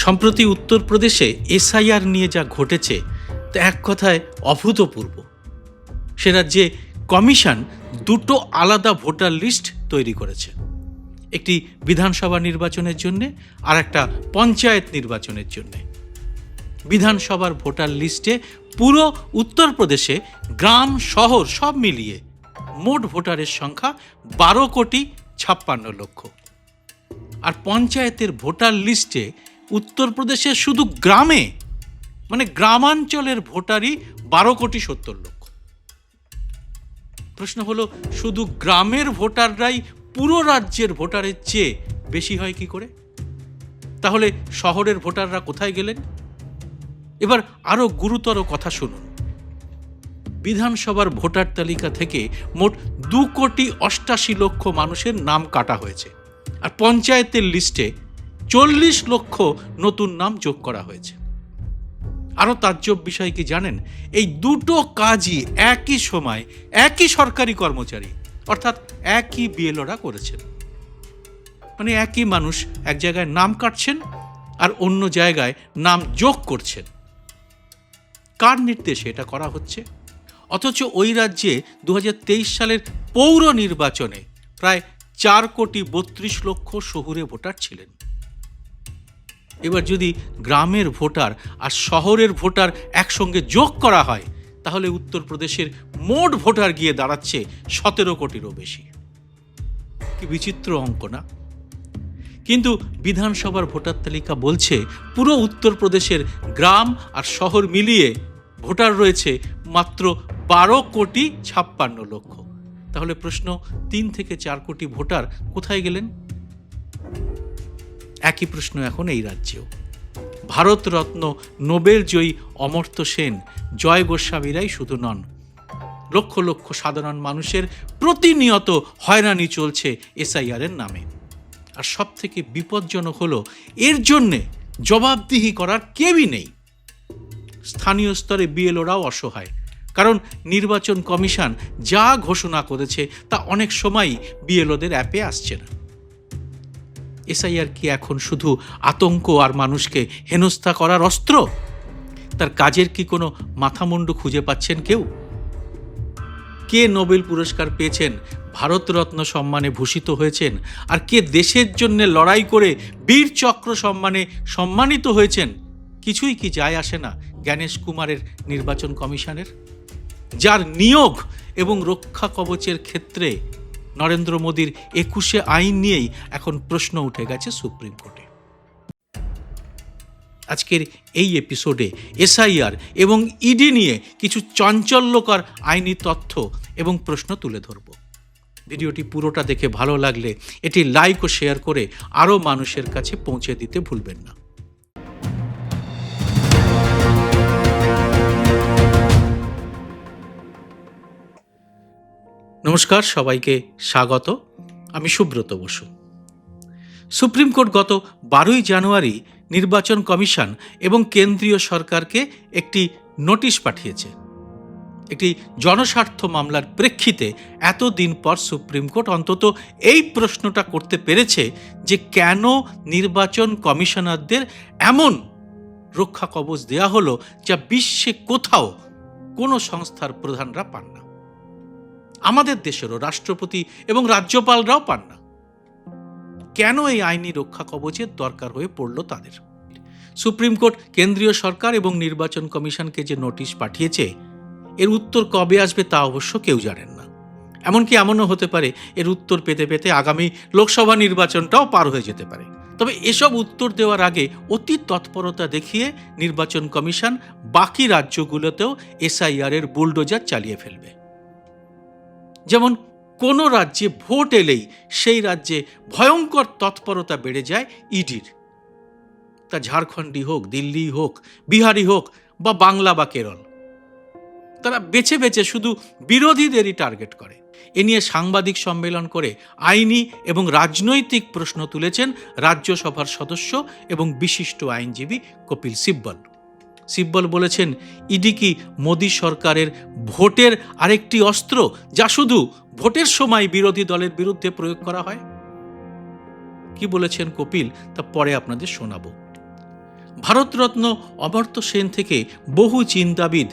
সম্প্রতি উত্তরপ্রদেশে এসআইআর নিয়ে যা ঘটেছে তা এক কথায় অভূতপূর্ব। সে রাজ্যে কমিশন দুটো আলাদা ভোটার লিস্ট তৈরি করেছে, একটি বিধানসভা নির্বাচনের জন্য আর একটা পঞ্চায়েত নির্বাচনের জন্য। বিধানসভার ভোটার লিস্টে পুরো উত্তরপ্রদেশে গ্রাম শহর সব মিলিয়ে মোট ভোটারের সংখ্যা 12,56,00,000। আর পঞ্চায়েতের ভোটার লিস্টে উত্তরপ্রদেশের শুধু গ্রামে মানে গ্রামাঞ্চলের ভোটারই 12,70,00,000। প্রশ্ন হলো, শুধু গ্রামের ভোটাররাই পুরো রাজ্যের ভোটারের চেয়ে বেশি হয় কি করে? তাহলে শহরের ভোটাররা কোথায় গেলেন? এবার আরো গুরুতর কথা শুনুন। বিধানসভার ভোটার তালিকা থেকে মোট 2,88,00,000 মানুষের নাম কাটা হয়েছে, আর পঞ্চায়েতের লিস্টে 40,00,000 নতুন নাম যোগ করা হয়েছে। আরো তাজ্জব বিষয় কি জানেন? এই দুটো কাজই একই সময় একই সরকারি কর্মচারী অর্থাৎ একই বিএলওরা করেছেন। মানে একই মানুষ এক জায়গায় নাম কাটছেন আর অন্য জায়গায় নাম যোগ করছেন। কার নির্দেশে এটা করা হচ্ছে? অথচ ওই রাজ্যে 2023 সালের পৌর নির্বাচনে প্রায় 4,32,00,000 শহুরে ভোটার ছিলেন। এবার যদি গ্রামের ভোটার আর শহরের ভোটার একসঙ্গে যোগ করা হয় তাহলে উত্তরপ্রদেশের মোট ভোটার গিয়ে দাঁড়াচ্ছে 17 কোটিরও বেশি। কি বিচিত্র অঙ্ক না? কিন্তু বিধানসভার ভোটার তালিকা বলছে পুরো উত্তরপ্রদেশের গ্রাম আর শহর মিলিয়ে ভোটার রয়েছে মাত্র 12,56,00,000। তাহলে প্রশ্ন, 3 থেকে 4 কোটি ভোটার কোথায় গেলেন? একই প্রশ্ন এখন এই রাজ্যেও। ভারতরত্ন নোবেল জয়ী অমর্ত্য সেন, জয় গোস্বামীরাই শুধু নন, লক্ষ লক্ষ সাধারণ মানুষের প্রতিনিয়ত হয়রানি চলছে এসআইআর এর নামে। আর সব থেকে বিপজ্জনক হলো এর জন্যে জবাবদিহি করার কেউই নেই। স্থানীয় স্তরে বিএলওরাও অসহায়, কারণ নির্বাচন কমিশন যা ঘোষণা করেছে তা অনেক সময়ই বিএলওদের অ্যাপে আসছে না। এসআইআর কি এখন শুধু আতঙ্ক আর মানুষকে হেনস্থা করার অস্ত্র? তার কাজের কি কোনো মাথামুন্ডু খুঁজে পাচ্ছেন কেউ? কে নোবেল পুরস্কার পেয়েছেন, ভারতরত্ন সম্মানে ভূষিত হয়েছেন, আর কে দেশের জন্য লড়াই করে বীর চক্র সম্মানে সম্মানিত হয়েছেন? কিছুই কি যায় আসে না জ্ঞানেশ কুমারের নির্বাচন কমিশনের, যার নিয়োগ এবং রক্ষা কবচের ক্ষেত্রে নরেন্দ্র মোদীর 21 আইন নিয়েই এখন প্রশ্ন উঠে গেছে সুপ্রিম কোর্টে। আজকের এই এপিসোডে এসআইআর এবং ইডি নিয়ে কিছু চাঞ্চল্যকর আইনি তথ্য এবং প্রশ্ন তুলে ধরব। ভিডিওটি পুরোটা দেখে ভালো লাগলে এটি লাইক ও শেয়ার করে আরও মানুষের কাছে পৌঁছে দিতে ভুলবেন না। নমস্কার, সবাইকে স্বাগত। আমি সুব্রত বসু। সুপ্রিম কোর্ট গত 12 জানুয়ারি নির্বাচন কমিশন এবং কেন্দ্রীয় সরকারকে একটি নোটিশ পাঠিয়েছে। একটি জনস্বার্থ মামলার প্রেক্ষিতে এতদিন পর সুপ্রিম কোর্ট অন্তত এই প্রশ্নটা করতে পেরেছে যে কেন নির্বাচন কমিশনারদের এমন রক্ষা কবচ দেয়া হলো যা বিশ্বে কোথাও কোনো সংস্থার প্রধানরা পান না। আমাদের দেশেরও রাষ্ট্রপতি এবং রাজ্যপালরাও পান না। কেন এই আইনি রক্ষা কবচের দরকার হয়ে পড়ল তাদের? সুপ্রিম কোর্ট কেন্দ্রীয় সরকার এবং নির্বাচন কমিশনকে যে নোটিশ পাঠিয়েছে এর উত্তর কবে আসবে তা অবশ্য কেউ জানেন না। এমনকি এমনও হতে পারে এর উত্তর পেতে পেতে আগামী লোকসভা নির্বাচনটাও পার হয়ে যেতে পারে। তবে এসব উত্তর দেওয়ার আগে অতি তৎপরতা দেখিয়ে নির্বাচন কমিশন বাকি রাজ্যগুলোতেও এসআইআর এর বুলডোজার চালিয়ে ফেলবে। যেমন কোনো রাজ্যে ভোট এলেই সেই রাজ্যে ভয়ঙ্কর তৎপরতা বেড়ে যায় ইডির। তা ঝাড়খণ্ডই হোক, দিল্লি হোক, বিহারি হোক বা বাংলা বা কেরল, তারা বেছে বেছে শুধু বিরোধীদেরই টার্গেট করে। এ নিয়ে সাংবাদিক সম্মেলন করে আইনি এবং রাজনৈতিক প্রশ্ন তুলেছেন রাজ্যসভার সদস্য এবং বিশিষ্ট আইনজীবী কপিল সিব্বল। সিব্বল বলেছেন, ইডি কি মোদী সরকারের ভোটের আরেকটি অস্ত্র যা শুধু ভোটের সময় বিরোধী দলের বিরুদ্ধে প্রয়োগ করা হয়? কি বলেছেন কপিল তা পরে আপনাদের শোনাবো। ভারতরত্ন অমর্ত্য সেন থেকে বহু চিন্তাবিদ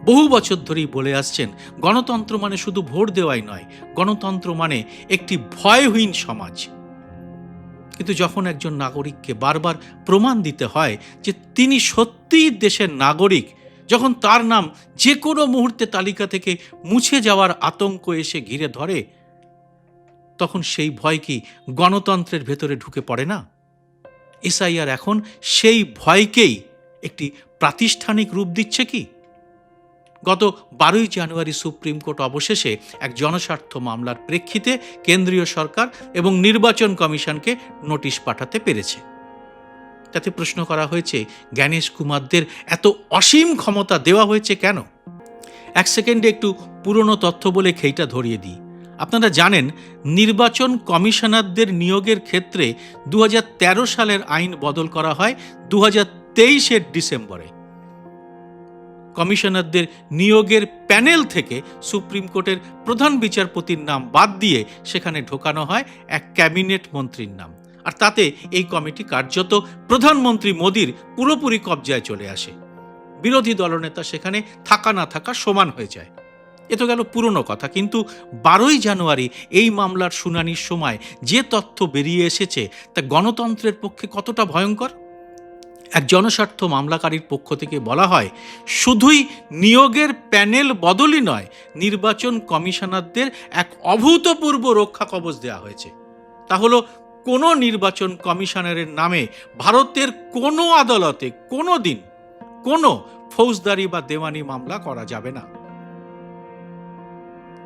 বহু বছর ধরেই বলে আসছেন, গণতন্ত্র মানে শুধু ভোট দেওয়াই নয়, গণতন্ত্র মানে একটি ভয়হীন সমাজ। কিন্তু যখন একজন নাগরিককে বারবার প্রমাণ দিতে হয় যে তিনি সত্যিই দেশের নাগরিক, যখন তার নাম যে কোনো মুহূর্তে তালিকা থেকে মুছে যাওয়ার আতঙ্ক এসে ঘিরে ধরে, তখন সেই ভয় কি গণতন্ত্রের ভেতরে ঢুকে পড়ে না? এসআইআর এখন সেই ভয়কেই একটি প্রাতিষ্ঠানিক রূপ দিচ্ছে কি? গত 12ই জানুয়ারি সুপ্রিম কোর্ট অবশেষে এক জনস্বার্থ মামলার প্রেক্ষিতে কেন্দ্রীয় সরকার এবং নির্বাচন কমিশনকে নোটিশ পাঠাতে পেরেছে। তাতে প্রশ্ন করা হয়েছে, জ্ঞানেশ কুমারদের এত অসীম ক্ষমতা দেওয়া হয়েছে কেন? এক সেকেন্ডে একটু পুরনো তথ্য বলে খেইটা ধরিয়ে দিই। আপনারা জানেন, নির্বাচন কমিশনারদের নিয়োগের ক্ষেত্রে 2013 সালের আইন বদল করা হয় 2023-এর ডিসেম্বরে। কমিশনারদের নিয়োগের প্যানেল থেকে সুপ্রিম কোর্টের প্রধান বিচারপতির নাম বাদ দিয়ে সেখানে ঢোকানো হয় এক ক্যাবিনেট মন্ত্রীর নাম, আর তাতে এই কমিটি কার্যত প্রধানমন্ত্রী মোদির পুরোপুরি কবজায় চলে আসে। বিরোধী দলনেতা সেখানে থাকা না থাকা সমান হয়ে যায়। এ তো গেল পুরনো কথা, কিন্তু 12ই জানুয়ারি এই মামলার শুনানির সময় যে তথ্য বেরিয়ে এসেছে তা গণতন্ত্রের পক্ষে কতটা ভয়ঙ্কর। এক জনস্বার্থ মামলাকারীর পক্ষ থেকে বলা হয়, শুধুই নিয়োগের প্যানেল বদলই নয়, নির্বাচন কমিশনারদের এক অভূতপূর্ব রক্ষা কবচ দেওয়া হয়েছে। তা হলো, কোনো নির্বাচন কমিশনারের নামে ভারতের কোনো আদালতে কোনো দিন কোনো ফৌজদারি বা দেওয়ানি মামলা করা যাবে না।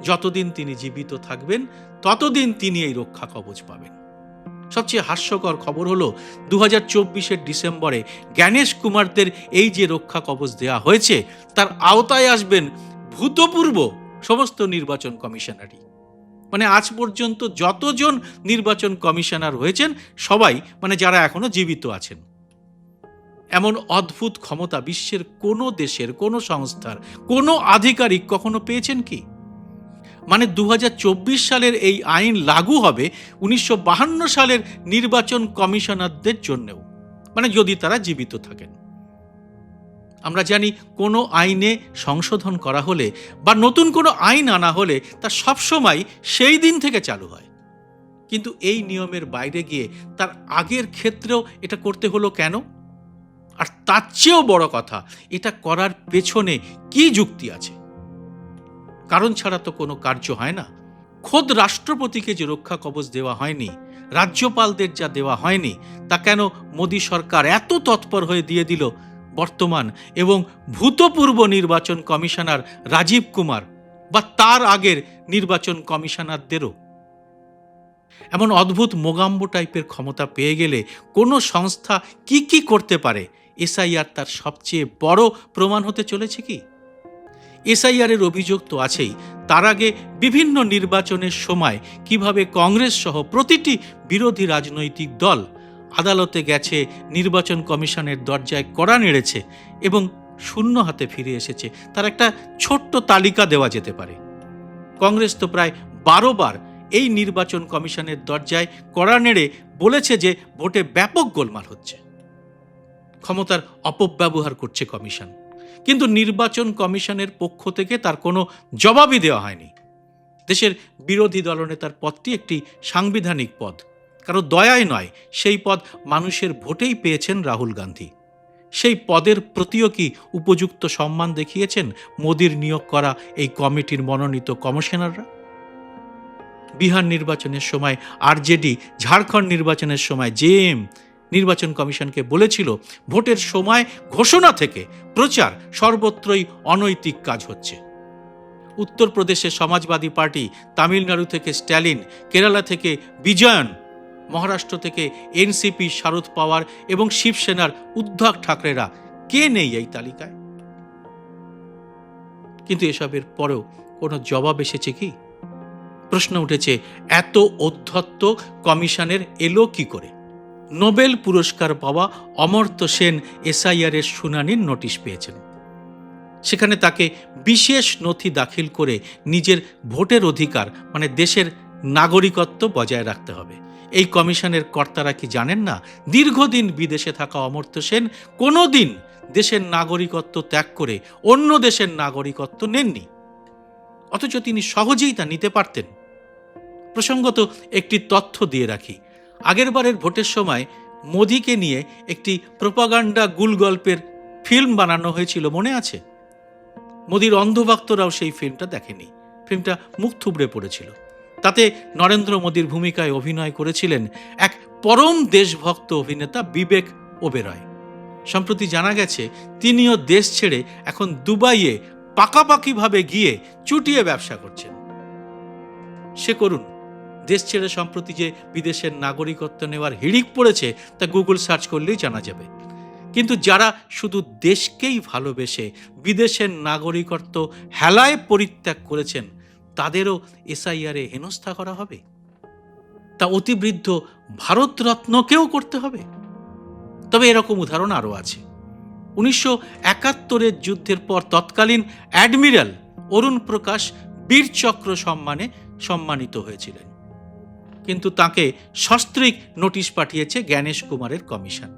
যতদিন তিনি জীবিত থাকবেন ততদিন তিনি এই রক্ষা কবচ পাবেন। সবচেয়ে হাস্যকর খবর হলো, 2024-এর ডিসেম্বরে জ্ঞানেশ কুমারদের এই যে রক্ষা কবচ দেওয়া হয়েছে তার আওতায় আসবেন ভূতপূর্ব সমস্ত নির্বাচন কমিশনারই। মানে আজ পর্যন্ত যতজন নির্বাচন কমিশনার হয়েছেন সবাই, মানে যারা এখনো জীবিত আছেন। এমন অদ্ভুত ক্ষমতা বিশ্বের কোনো দেশের, কোনো সংস্থার, কোনো আধিকারিক কখনো পেয়েছেন কি? মানে 2024 সালের এই আইন লাগু হবে 1952 সালের নির্বাচন কমিশনারদের জন্যও, মানে যদি তারা জীবিত থাকেন। আমরা জানি, কোনো আইনে সংশোধন করা হলে বা নতুন কোনো আইন আনা হলে তা সবসময় সেই দিন থেকে চালু হয়। কিন্তু এই নিয়মের বাইরে গিয়ে তার আগের ক্ষেত্রেও এটা করতে হলো কেন? আর তার চেয়েও বড় কথা, এটা করার পেছনে কি যুক্তি আছে? কারণ ছাড়া তো কোনো কার্য হয় না। খোদ রাষ্ট্রপতিকে যে রক্ষা কবচ দেওয়া হয়নি, রাজ্যপালদের যা দেওয়া হয়নি, তা কেন মোদী সরকার এত তৎপর হয়ে দিয়ে দিল বর্তমান এবং ভূতপূর্ব নির্বাচন কমিশনার রাজীব কুমার বা তার আগের নির্বাচন কমিশনারদেরও? এমন অদ্ভুত মোগাম্বো টাইপের ক্ষমতা পেয়ে গেলে কোনো সংস্থা কি কি করতে পারে, এসআইআর তার সবচেয়ে বড় প্রমাণ হতে চলেছে কি? এসআইআরের অভিযোগ তো আছেই, তার আগে বিভিন্ন নির্বাচনের সময় কিভাবে কংগ্রেস সহ প্রতিটি বিরোধী রাজনৈতিক দল আদালতে গেছে, নির্বাচন কমিশনের দরজায় কড়া নেড়েছে এবং শূন্য হাতে ফিরে এসেছে, তার একটা ছোট্ট তালিকা দেওয়া যেতে পারে। কংগ্রেস তো প্রায় 12 বার এই নির্বাচন কমিশনের দরজায় কড়া নেড়ে বলেছে যে ভোটে ব্যাপক গোলমাল হচ্ছে, ক্ষমতার অপব্যবহার করছে কমিশন, কিন্তু নির্বাচন কমিশনের পক্ষ থেকে তার কোনো জবাবই দেওয়া হয়নি। দেশের বিরোধী দলনেতার পদটি একটি সাংবিধানিক পদ, কারো দয়ায় নয়, সেই পদ মানুষের ভোটেই পেয়েছেন রাহুল গান্ধী। সেই পদের প্রতিও কি উপযুক্ত সম্মান দেখিয়েছেন মোদির নিয়োগ করা এই কমিটির মনোনীত কমিশনাররা? বিহার নির্বাচনের সময় আরজেডি, ঝাড়খণ্ড নির্বাচনের সময় জেএম নির্বাচন কমিশনকে বলেছিল, ভোটের সময় ঘোষণা থেকে প্রচার সর্বত্রই অনৈতিক কাজ হচ্ছে। উত্তরপ্রদেশে সমাজবাদী পার্টি, তামিলনাড়ু থেকে স্ট্যালিন, কেরালা থেকে বিজয়ন, মহারাষ্ট্র থেকে এনসিপি শারদ পাওয়ার এবং শিবসেনার উদ্ধব ঠাকরেরা কে নেই এই তালিকায়? কিন্তু এসবের পরেও কোনো জবাব এসেছে কি? প্রশ্ন উঠেছে, এত ঔদ্ধত্য কমিশনের এলো কি করে? নোবেল পুরস্কার পাওয়া অমর্ত্য সেন এসআইআরের শুনানির নোটিশ পেয়েছেন। সেখানে তাকে বিশেষ নথি দাখিল করে নিজের ভোটের অধিকার, মানে দেশের নাগরিকত্ব বজায় রাখতে হবে এই কমিশনের কর্তারা কি জানেন না দীর্ঘদিন বিদেশে থাকা অমর্ত্য সেন কোনো দিন দেশের নাগরিকত্ব ত্যাগ করে অন্য দেশের নাগরিকত্ব নেননি, অথচ তিনি সহজেই তা নিতে পারতেন। প্রসঙ্গত একটি তথ্য দিয়ে রাখি, আগেরবারের ভোটের সময় মোদিকে নিয়ে একটি প্রোপাগান্ডা গুলগল্পের ফিল্ম বানানো হয়েছিল, মনে আছে? মোদির অন্ধভক্তরাও সেই ফিল্মটা দেখেনি। ফিল্মটা মুখ থুবড়ে পড়েছিল। তাতে নরেন্দ্র মোদির ভূমিকায় অভিনয় করেছিলেন এক পরম দেশভক্ত অভিনেতা বিবেক ওবেরয়। সম্প্রতি জানা গেছে তিনিও দেশ ছেড়ে এখন দুবাইয়ে পাকাপাকিভাবে গিয়ে চুটিয়ে ব্যবসা করছেন। সে করুন, দেশ ছেড়ে সম্প্রতি যে বিদেশের নাগরিকত্ব নেওয়ার হিড়িক পড়েছে তা গুগল সার্চ করলেই জানা যাবে। কিন্তু যারা শুধু দেশকেই ভালোবেসে বিদেশের নাগরিকত্ব হেলায় পরিত্যাগ করেছেন তাদেরও এসআইআরে হেনস্থা করা হবে? তা অতিবৃদ্ধ ভারতরত্নকেও করতে হবে? তবে এরকম উদাহরণ আরও আছে। 1971 যুদ্ধের পর তৎকালীন অ্যাডমিরাল অরুণ প্রকাশ বীরচক্র সম্মানে সম্মানিত হয়েছিলেন, কিন্তু তাকে সস্ত্রীক নোটিশ পাঠিয়েছে জ্ঞানেশ কুমারের কমিশন।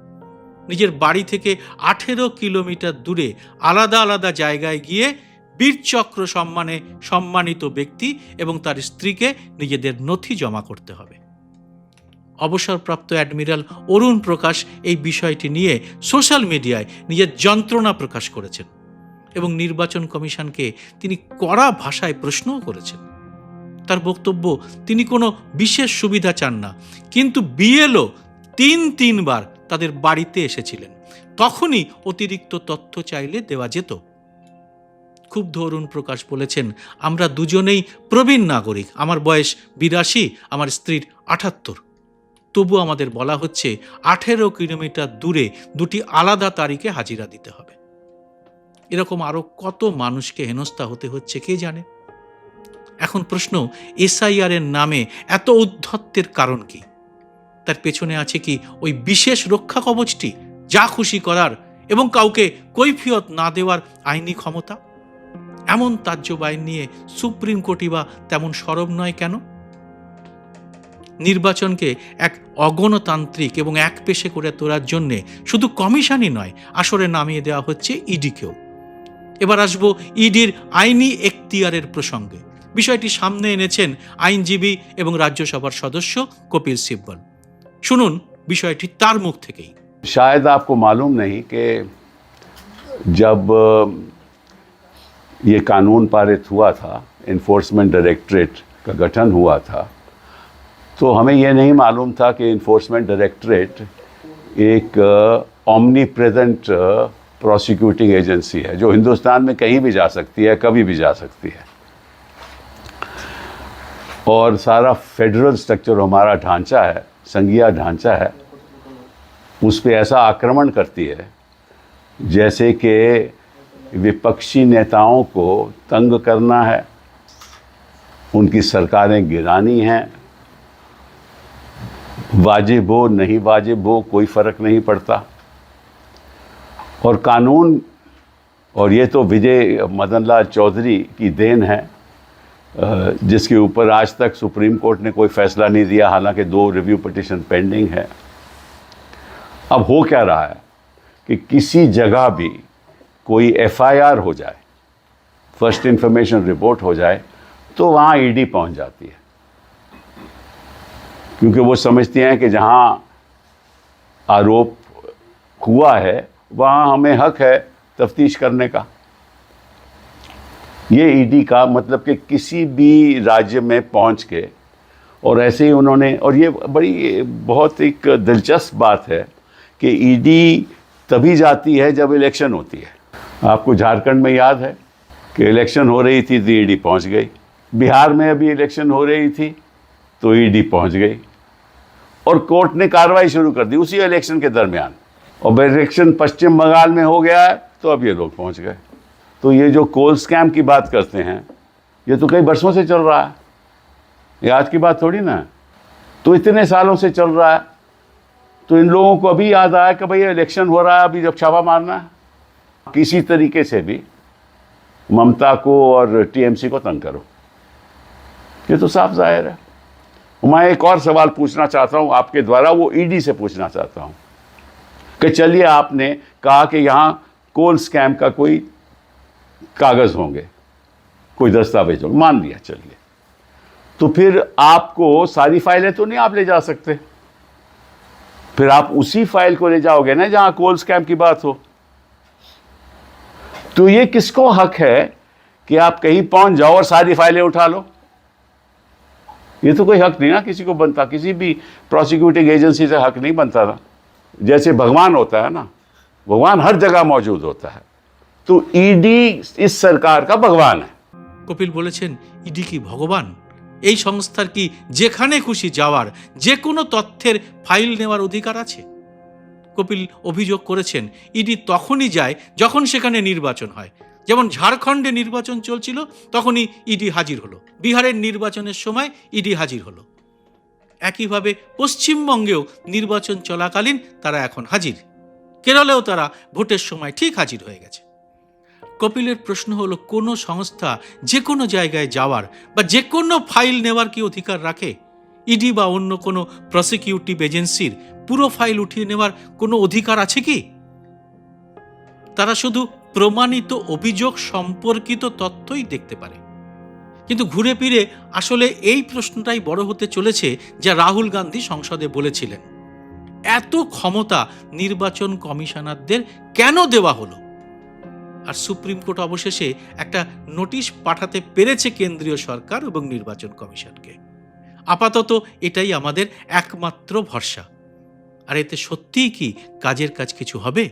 নিজের বাড়ি থেকে 18 কিলোমিটার দূরে আলাদা আলাদা জায়গায় গিয়ে বীরচক্র সম্মানে সম্মানিত ব্যক্তি এবং তার স্ত্রীকে নিজেদের নথি জমা করতে হবে। অবসরপ্রাপ্ত অ্যাডমিরাল অরুণ প্রকাশ এই বিষয়টি নিয়ে সোশ্যাল মিডিয়ায় নিজের যন্ত্রণা প্রকাশ করেছেন এবং নির্বাচন কমিশনকে তিনি কড়া ভাষায় প্রশ্নও করেছেন। তার বক্তব্য, তিনি কোনো বিশেষ সুবিধা চান না, কিন্তু বিএলও তিনবার তাদের বাড়িতে এসেছিলেন, তখনই অতিরিক্ত তথ্য চাইলে দেওয়া যেত। ক্ষুব্ধ অরুণ প্রকাশ বলেছেন, আমরা দুজনেই প্রবীণ নাগরিক, আমার বয়স 82, আমার স্ত্রীর 78, তবু আমাদের বলা হচ্ছে 18 কিলোমিটার দূরে দুটি আলাদা তারিখে হাজিরা দিতে হবে। এরকম আরো কত মানুষকে হেনস্থা হতে হচ্ছে কে জানে। এখন প্রশ্ন, এসআইআর এর নামে এত উদ্ধত্তের কারণ কি? তার পেছনে আছে কি ওই বিশেষ রক্ষা কবচটি, যা খুশি করার এবং কাউকে কৈফিয়ত না দেওয়ার আইনি ক্ষমতা? এমন তাজ্জব আইন নিয়ে সুপ্রিম কোর্টই বা তেমন সরব নয় কেন? নির্বাচনকে এক অগণতান্ত্রিক এবং একপেশে করে তোলার জন্যে শুধু কমিশনই নয়, আসরে নামিয়ে দেওয়া হচ্ছে ইডিকেও। এবার আসবো ইডির আইনি এখতিয়ারের প্রসঙ্গে। বিষয়টি সামনে এনেছেন আইনজীবী এবং রাজ্যসভার সদস্য কপিল সিব্বল। শুনুন বিষয়টি তার মুখ থেকেই। शायद आपको मालूम नहीं कि जब ये कानून पारित हुआ था, इन्फोर्समेंट डायरेक्टरेट का गठन हुआ था, तो हमें ये नहीं मालूम था कि इन्फोर्समेंट डायरेक्टरेट एक ओमनी प्रेजेंट प्रोसिक्यूटिंग एजेंसी है जो हिंदुस्तान में कहीं भी जा सकती है, कभी भी जा सकती है। और सारा फेडरल स्ट्रक्चर हमारा ढांचा है, संघीय ढांचा है, उस पर ऐसा आक्रमण करती है जैसे कि विपक्षी नेताओं को तंग करना है, उनकी सरकारें गिरानी हैं, वाजिब हो नहीं वाजिब हो कोई फ़र्क नहीं पड़ता। और कानून, और ये तो विजय मदन लाल चौधरी की देन है, जिसके ऊपर आज तक सुप्रीम कोर्ट ने कोई फैसला नहीं दिया, हालांकि 2 रिव्यू पिटीशन पेंडिंग है। अब हो क्या रहा है कि किसी जगह भी कोई एफआईआर हो जाए, फर्स्ट इंफॉर्मेशन रिपोर्ट हो जाए, तो वहाँ ईडी पहुँच जाती है, क्योंकि वो समझती हैं कि जहाँ आरोप हुआ है वहाँ हमें हक है तफ्तीश करने का। ये ईडी का मतलब कि किसी भी राज्य में पहुँच के, और ऐसे ही उन्होंने, और ये बड़ी बहुत एक दिलचस्प बात है कि ईडी तभी जाती है जब इलेक्शन होती है। आपको झारखंड में याद है कि इलेक्शन हो रही थी तो ईडी पहुंच गई, बिहार में अभी इलेक्शन हो रही थी तो ईडी पहुंच गई, और कोर्ट ने कार्रवाई शुरू कर दी उसी इलेक्शन के दरमियान। और इलेक्शन पश्चिम बंगाल में हो गया है तो अब ये लोग पहुंच गए। तो ये जो कोल स्कैम की बात करते हैं, ये तो कई वर्षों से चल रहा है, ये आज की बात थोड़ी ना है। तो इतने सालों से चल रहा है, तो इन लोगों को अभी याद आया कि भाई इलेक्शन हो रहा है, अभी जब छापा मारना है, किसी तरीके से भी ममता को और टीएमसी को तंग करो। ये तो साफ जाहिर है। मैं एक और सवाल पूछना चाहता हूं आपके द्वारा, वो ईडी से पूछना चाहता हूं कि चलिए आपने कहा कि यहां कोल स्कैम का कोई कागज होंगे, कोई दस्तावेज होंगे, मान लिया, चलिए, तो फिर आपको सारी फाइलें तो नहीं आप ले जा सकते, फिर आप उसी फाइल को ले जाओगे ना जहां कोल स्कैम की बात हो। तो ये किसको हक है कि आप कहीं पहुंच जाओ और सारी फाइलें उठा लो? ये तो कोई हक नहीं ना किसी को बनता, किसी भी प्रोसिक्यूटिंग एजेंसी से हक नहीं बनता ना। जैसे भगवान होता है ना, भगवान हर जगह मौजूद होता है, तो ईडी इस सरकार का भगवान है। কপিল বলেছেন ইডি কি ভগবান? এই সংস্থার কি যেখানে খুশি যাওয়ার যে কোনো তথ্যের ফাইল নেওয়ার অধিকার আছে? কপিল অভিযোগ করেছেন ইডি তখনই যায় যখন সেখানে নির্বাচন হয়। যেমন ঝাড়খণ্ডে নির্বাচন চলছিল তখনই ইডি হাজির হলো, বিহারের নির্বাচনের সময় ইডি হাজির হলো। একইভাবে পশ্চিমবঙ্গেও নির্বাচন চলাকালীন তারা এখন হাজির, কেরলেও তারা ভোটের সময় ঠিক হাজির হয়ে গেছে। কপিলের প্রশ্ন হলো, কোনো সংস্থা যে কোনো জায়গায় যাওয়ার বা যে কোনো ফাইল নেওয়ার কি অধিকার রাখে? ইডি বা অন্য কোনো প্রসিকিউটিভ এজেন্সির পুরো ফাইল উঠিয়ে নেওয়ার কোনো অধিকার আছে কি? তারা শুধু প্রমাণিত অভিযোগ সম্পর্কিত তথ্যই দেখতে পারে। কিন্তু ঘুরে ফিরে আসলে এই প্রশ্নটাই বড় হতে চলেছে, যা রাহুল গান্ধী সংসদে বলেছিলেন। এত ক্ষমতা নির্বাচন কমিশনারদের কেন দেওয়া হলো? আর সুপ্রিম কোর্ট অবশেষে একটা নোটিশ পাঠাতে পেরেছে কেন্দ্রীয় সরকার এবং নির্বাচন কমিশনকে। আপাতত এটাই আমাদের একমাত্র ভরসা। আর এতে সত্যিই কি কাজের কাজ কিছু হবে,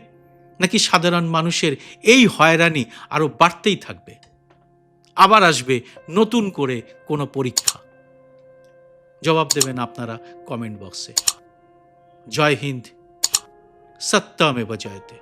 নাকি সাধারণ মানুষের এই হয়রানি আরো বাড়তেই থাকবে? আবার আসবে নতুন করে কোনো পরীক্ষা? জবাব দেবেন আপনারা কমেন্ট বক্সে। জয় হিন্দ, সত্যমেব জয়তে।